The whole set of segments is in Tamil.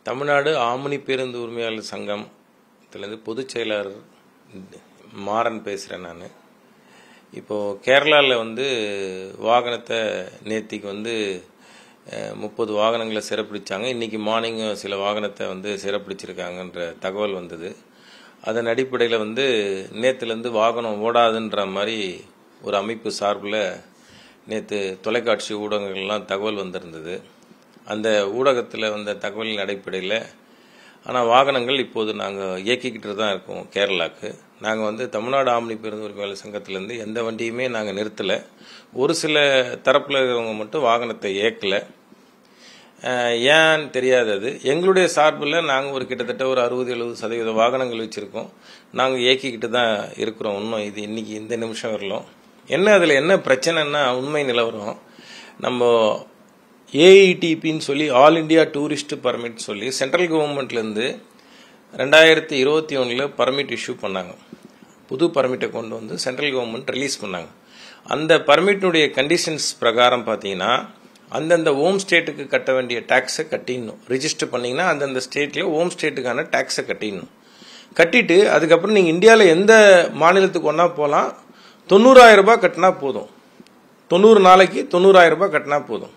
தமிழ்நாடு ஆம்னி பேருந்து உரிமையாளர் சங்கத்திலேருந்து பொதுச் செயலாளர் மாறன் பேசுகிறேன். நான் இப்போது கேரளாவில் வாகனத்தை நேத்திக்கு 30 வாகனங்களை சிறப்பிடிச்சாங்க. இன்றைக்கி மார்னிங் சில வாகனத்தை சிறப்பிடிச்சிருக்காங்கன்ற தகவல் வந்தது. அதன் அடிப்படையில் நேற்றுலேருந்து வாகனம் ஓடாதுன்ற மாதிரி ஒரு அமைப்பு சார்பில் நேற்று தொலைக்காட்சி ஊடகங்கள்லாம் தகவல் வந்திருந்தது. அந்த ஊடகத்தில் வந்த தகவலின் அடிப்படையில் ஆனால் வாகனங்கள் இப்போது நாங்கள் இயக்கிக்கிட்டு தான் இருக்கோம். கேரளாவுக்கு நாங்கள் தமிழ்நாடு ஆம்னி பேருந்து உரிமையாளர் சங்கத்திலேருந்து எந்த வண்டியுமே நாங்கள் நிறுத்தலை. ஒரு சில தரப்பில் இருக்கிறவங்க மட்டும் வாகனத்தை இயக்கலை. ஏன்னு தெரியாது. எங்களுடைய சார்பில் நாங்கள் கிட்டத்தட்ட ஒரு 60-70% வாகனங்கள் வச்சுருக்கோம். நாங்கள் இயக்கிக்கிட்டு தான் இருக்கிறோம். இன்னும் இது இன்னைக்கு இந்த நிமிஷம் வரலாம். அதில் என்ன பிரச்சனைன்னா, உண்மை நிலவரம், நம்ம ஏஇடிபின்னு சொல்லி ஆல் இண்டியா டூரிஸ்ட் பர்மிட் சொல்லி சென்ட்ரல் கவர்மெண்ட்லேருந்து 2021 பர்மிட் இஷ்யூ பண்ணாங்க. புது பர்மிட்டை கொண்டு சென்ட்ரல் கவர்மெண்ட் ரிலீஸ் பண்ணாங்க. அந்த பர்மிட்டினுடைய கண்டிஷன்ஸ் பிரகாரம் பார்த்தீங்கன்னா, அந்தந்த ஹோம் ஸ்டேட்டுக்கு கட்ட வேண்டிய டேக்ஸை கட்டிடணும். ரிஜிஸ்டர் பண்ணிங்கன்னா அந்தந்த ஸ்டேட்டில் ஹோம் ஸ்டேட்டுக்கான டேக்ஸை கட்டிடணும். கட்டிட்டு அதுக்கப்புறம் நீங்கள் இந்தியாவில் எந்த மாநிலத்துக்கு ஒன்றா போகலாம். 90,000 ரூபாய் கட்டினா போதும். 90 நாளைக்கு 90,000 ரூபாய் கட்டினா போதும்.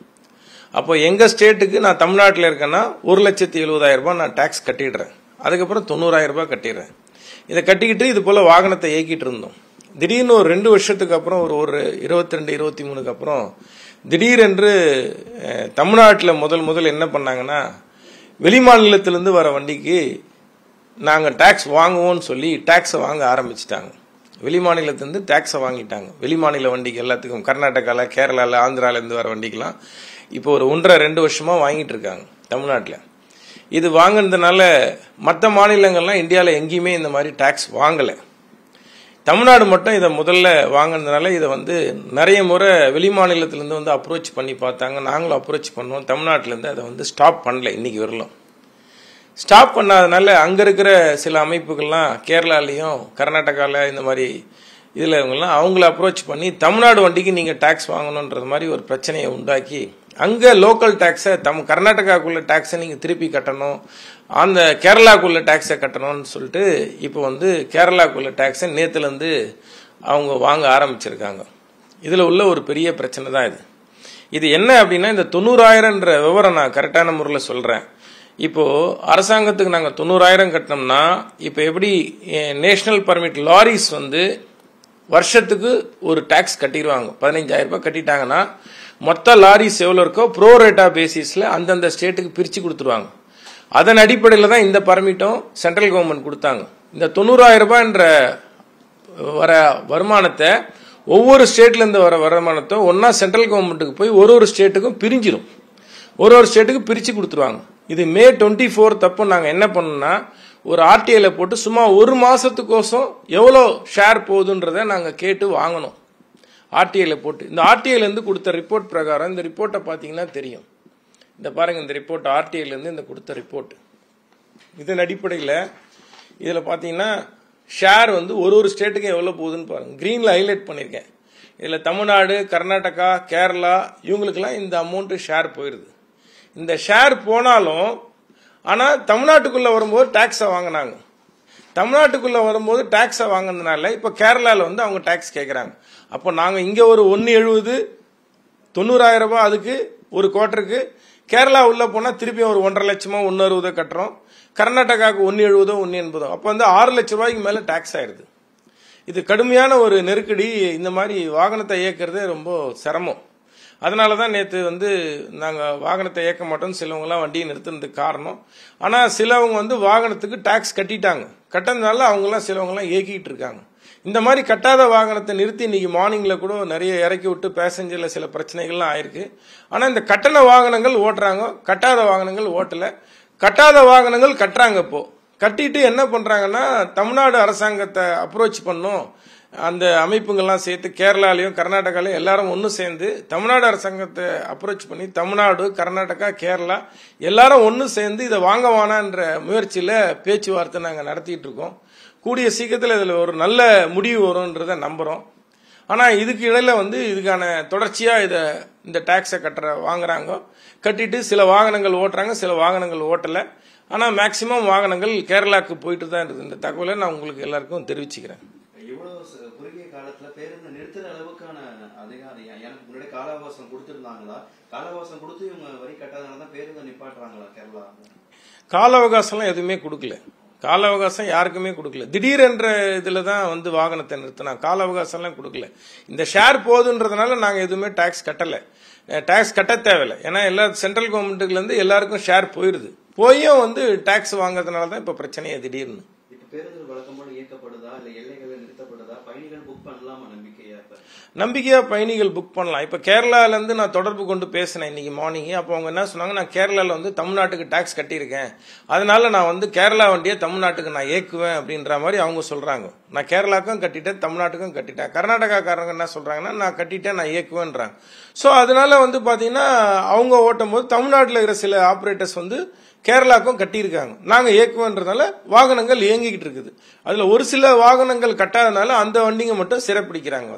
அப்போ எங்கள் ஸ்டேட்டுக்கு நான் தமிழ்நாட்டில் இருக்கேன்னா 1,70,000 ரூபாய் நான் டேக்ஸ் கட்டிடுறேன். அதுக்கப்புறம் 90,000 ரூபாய் கட்டிடுறேன். இதை கட்டிக்கிட்டு இது போல் வாகனத்தை இயக்கிட்டு இருந்தோம். திடீர்னு ஒரு 2 வருஷத்துக்கு அப்புறம் ஒரு 22-23க்கு அப்புறம் திடீரென்று தமிழ்நாட்டில் முதல் என்ன பண்ணாங்கன்னா, வெளி மாநிலத்திலேருந்து வர வண்டிக்கு நாங்கள் டேக்ஸ் வாங்குவோம்னு சொல்லி டேக்ஸை வாங்க ஆரம்பிச்சிட்டாங்க. வெளி மாநிலத்திலேருந்து டேக்ஸை வாங்கிட்டாங்க. வெளி மாநில வண்டிக்கு எல்லாத்துக்கும் கர்நாடகாவில், கேரளாவில், ஆந்திராவிலேருந்து வர வண்டிக்கெலாம் இப்போ ஒரு 1.5-2 வருஷமாக வாங்கிட்டு இருக்காங்க தமிழ்நாட்டில். இது வாங்கினதுனால மற்ற மாநிலங்கள்லாம் இந்தியாவில் எங்கேயுமே இந்த மாதிரி டேக்ஸ் வாங்கலை. தமிழ்நாடு மட்டும் இதை முதல்ல வாங்கினதுனால இதை நிறைய முறை வெளி மாநிலத்திலேருந்து அப்ரோச் பண்ணி பார்த்தாங்க. நாங்களும் அப்ரோச் பண்ணோம். தமிழ்நாட்டிலேருந்து அதை ஸ்டாப் பண்ணல. இன்னைக்கு வரலாம் ஸ்டாப் பண்ணாதனால அங்கே இருக்கிற சில அமைப்புகள்லாம் கேரளாலையும் கர்நாடகாவில் இந்த மாதிரி இதில் இவங்கெல்லாம் அவங்கள அப்ரோச் பண்ணி தமிழ்நாடு வண்டிக்கு நீங்கள் டேக்ஸ் வாங்கணுன்றது மாதிரி ஒரு பிரச்சனையை உண்டாக்கி, அங்கே லோக்கல் டேக்ஸை கர்நாடகாவுக்குள்ள டேக்ஸை நீங்கள் திருப்பி கட்டணும், அந்த கேரளாவுக்குள்ள டேக்ஸை கட்டணும்னு சொல்லிட்டு இப்போ கேரளாவுக்குள்ள டேக்ஸை நேற்றுலேருந்து அவங்க வாங்க ஆரம்பிச்சிருக்காங்க. இதில் உள்ள ஒரு பெரிய பிரச்சனை தான் இது. இது என்ன அப்படின்னா, இந்த 90,000ன்ற விவரம் நான் கரெக்டான முறையில் சொல்கிறேன். இப்போது அரசாங்கத்துக்கு நாங்கள் 90,000 கட்டினோம்னா, இப்போ எப்படி நேஷனல் பர்மிட் லாரிஸ் வருஷத்துக்கு ஒரு டேக்ஸ் கட்டிடுவாங்க. 15,000 ரூபாய் கட்டிட்டாங்கன்னா மொத்த லாரிஸ் எவ்வளோ இருக்கோ ப்ரோ ரேட்டா பேசிஸில் அந்தந்த ஸ்டேட்டுக்கு பிரித்து கொடுத்துருவாங்க. அதன் அடிப்படையில் தான் இந்த பர்மிட்டும் சென்ட்ரல் கவர்மெண்ட் கொடுத்தாங்க. இந்த 90,000 ரூபாய்ன்ற வர வருமானத்தை ஒவ்வொரு ஸ்டேட்லேருந்து வர வருமானத்தை ஒன்றா சென்ட்ரல் கவர்மெண்ட்டுக்கு போய் ஒரு ஸ்டேட்டுக்கும் பிரிஞ்சிடும். ஒரு ஸ்டேட்டுக்கு பிரித்து கொடுத்துருவாங்க. இது May 24 அப்போ நாங்கள் என்ன பண்ணோம்னா, ஒரு ஆர்டிஐல போட்டு சும்மா ஒரு மாதத்துக்கோசம் எவ்வளோ ஷேர் போகுதுன்றதை நாங்கள் கேட்டு வாங்கணும். ஆர்டிஐல போட்டு இந்த ஆர்டிஐலேருந்து கொடுத்த ரிப்போர்ட் பிரகாரம், இந்த ரிப்போர்ட்டை பார்த்தீங்கன்னா தெரியும். இந்த பாருங்க, இந்த ரிப்போர்ட் ஆர்டிஐலேருந்து இந்த கொடுத்த ரிப்போர்ட். இதன் அடிப்படையில் இதில் பார்த்தீங்கன்னா ஷேர் ஒரு ஸ்டேட்டுக்கு எவ்வளோ போகுதுன்னு பாருங்க. கிரீனில் ஹைலைட் பண்ணியிருக்கேன். இதில் தமிழ்நாடு, கர்நாடகா, கேரளா இவங்களுக்கெல்லாம் இந்த அமௌண்ட்டு ஷேர் போயிடுது. இந்த ஷேர் போனாலும் ஆனால் தமிழ்நாட்டுக்குள்ளே வரும்போது டேக்ஸை வாங்கினாங்க. தமிழ்நாட்டுக்குள்ளே வரும்போது டேக்ஸை வாங்கினதுனால இப்போ கேரளாவில் அவங்க டேக்ஸ் கேட்குறாங்க. அப்போ நாங்கள் இங்கே ஒரு 170 90,000 ரூபாய் அதுக்கு ஒரு குவார்ட்டருக்கு, கேரளா உள்ளே போனால் திருப்பி ஒரு 1.5 லட்சமோ 160 கட்டுறோம். கர்நாடகாவுக்கு 170 180. அப்போ 6 லட்ச ரூபாய்க்கு மேலே டேக்ஸ் ஆயிடுது. இது கடுமையான ஒரு நெருக்கடி. இந்த மாதிரி வாகனத்தை இயக்கிறதே ரொம்ப சிரமம். அதனால தான் நேற்று நாங்கள் வாகனத்தை இயக்க மாட்டோம்னு சிலவங்கலாம் வண்டியை நிறுத்துறதுக்கு காரணம். ஆனால் சிலவங்க வாகனத்துக்கு டேக்ஸ் கட்டிட்டாங்க. கட்டதுனால அவங்களாம் சிலவங்கலாம் இயக்கிட்டு இருக்காங்க. இந்த மாதிரி கட்டாத வாகனத்தை நிறுத்தி இன்னைக்கு மார்னிங்கில் கூட நிறைய இறக்கி விட்டு பேசஞ்சரில் சில பிரச்சனைகள்லாம் ஆயிருக்கு. ஆனால் இந்த கட்டண வாகனங்கள் ஓட்டுறாங்க, கட்டாத வாகனங்கள் ஓட்டலை. கட்டாத வாகனங்கள் கட்டுறாங்க. இப்போ கட்டிட்டு என்ன பண்ணுறாங்கன்னா, தமிழ்நாடு அரசாங்கத்தை அப்ரோச் பண்ணோம். அந்த அமைப்புங்கள்லாம் சேர்த்து கேரளாலையும் கர்நாடகாலையும் எல்லாரும் ஒன்று சேர்ந்து தமிழ்நாடு அரசாங்கத்தை அப்ரோச் பண்ணி தமிழ்நாடு, கர்நாடகா, கேரளா எல்லாரும் ஒன்று சேர்ந்து இதை வாங்க வானான்ற முயற்சியில் பேச்சுவார்த்தை நாங்கள் நடத்திட்டு இருக்கோம். கூடிய சீக்கிரத்தில் இதில் ஒரு நல்ல முடிவு வரும்ன்றதை நம்புகிறோம். ஆனால் இதுக்கு இடையில இதுக்கான தொடர்ச்சியாக இந்த டாக்ஸை வாங்குறாங்க. கட்டிட்டு சில வாகனங்கள் ஓட்டுறாங்க, சில வாகனங்கள் ஓட்டலை. ஆனால் மேக்சிமம் வாகனங்கள் கேரளாவுக்கு போயிட்டு தான் இருக்குது. இந்த தகவலை நான் உங்களுக்கு எல்லாருக்கும் தெரிவிச்சுக்கிறேன். இவ்வளவு குறுகிய காலத்துல பேருந்து நிறுத்துற அளவுக்கான அதிகாரி எனக்கு முன்னாடி கால அவகாசம் கொடுத்திருந்தாங்களா? கால அவகாசம் கொடுத்து இவங்க வரி கட்டாதனாலதான் பேருந்து நிப்பாட்டுறாங்களா கேரளா? கால அவகாசம்லாம் எதுவுமே கொடுக்கல. கால அவகாசம் யாருக்குமே கொடுக்கல. திடீரென்ற இதுல தான் வந்து வாகனத்தை நிறுத்தினா. கால அவகாசம்லாம் கொடுக்கல. இந்த ஷேர் போதுன்றதுனால நாங்க எதுவுமே டாக்ஸ் கட்டல. டாக்ஸ் கட்ட தேவையில்லை. ஏன்னா எல்லா சென்ட்ரல் கவர்மெண்ட்டுல இருந்து எல்லாருக்கும் ஷேர் போயிருது. போயும் வந்து டாக்ஸ் வாங்குறதுனால தான் இப்ப பிரச்சனையே திடீர்னு. இப்ப பேருந்து வழக்கம் போல இயக்கப்படுதா இல்ல எல்லைகளில் நிறுத்தப்படுதா? பயணிகள் புக் பண்ணலாமா நம்பிக்கையா? நம்பிக்கையா பயணிகள் புக் பண்ணலாம். இப்ப கேரளால இருந்து நான் தொடர்பு கொண்டு பேசினேன் இன்னைக்கு மார்னிங். அப்போ அவங்க என்ன சொன்னாங்க, நான் கேரளால வந்து தமிழ்நாட்டுக்கு டாக்ஸ் கட்டியிருக்கேன், அதனால நான் வந்து கேரளா வண்டியை தமிழ்நாட்டுக்கு நான் இயக்குவேன் அப்படின்ற மாதிரி அவங்க சொல்றாங்க. நான் கேரளாவுக்கும் கட்டிட்டேன், தமிழ்நாட்டுக்கும் கட்டிட்டேன். கர்நாடகாக்காரங்க என்ன சொல்றாங்கன்னா, நான் கட்டிட்டேன், நான் இயக்குவேன்றாங்க. ஸோ அதனால வந்து பாத்தீங்கன்னா அவங்க ஓட்டும் போது தமிழ்நாட்டில் இருக்கிற சில ஆபரேட்டர்ஸ் வந்து கேரளாவுக்கும் கட்டியிருக்காங்க. நாங்க இயக்குவன்றதுனால வாகனங்கள் இயங்கிக்கிட்டு இருக்குது. அதுல ஒரு சில வாகனங்கள் கட்டாதனால அந்த வண்டிங்க மட்டும் சிறப்பிடிக்கிறாங்க.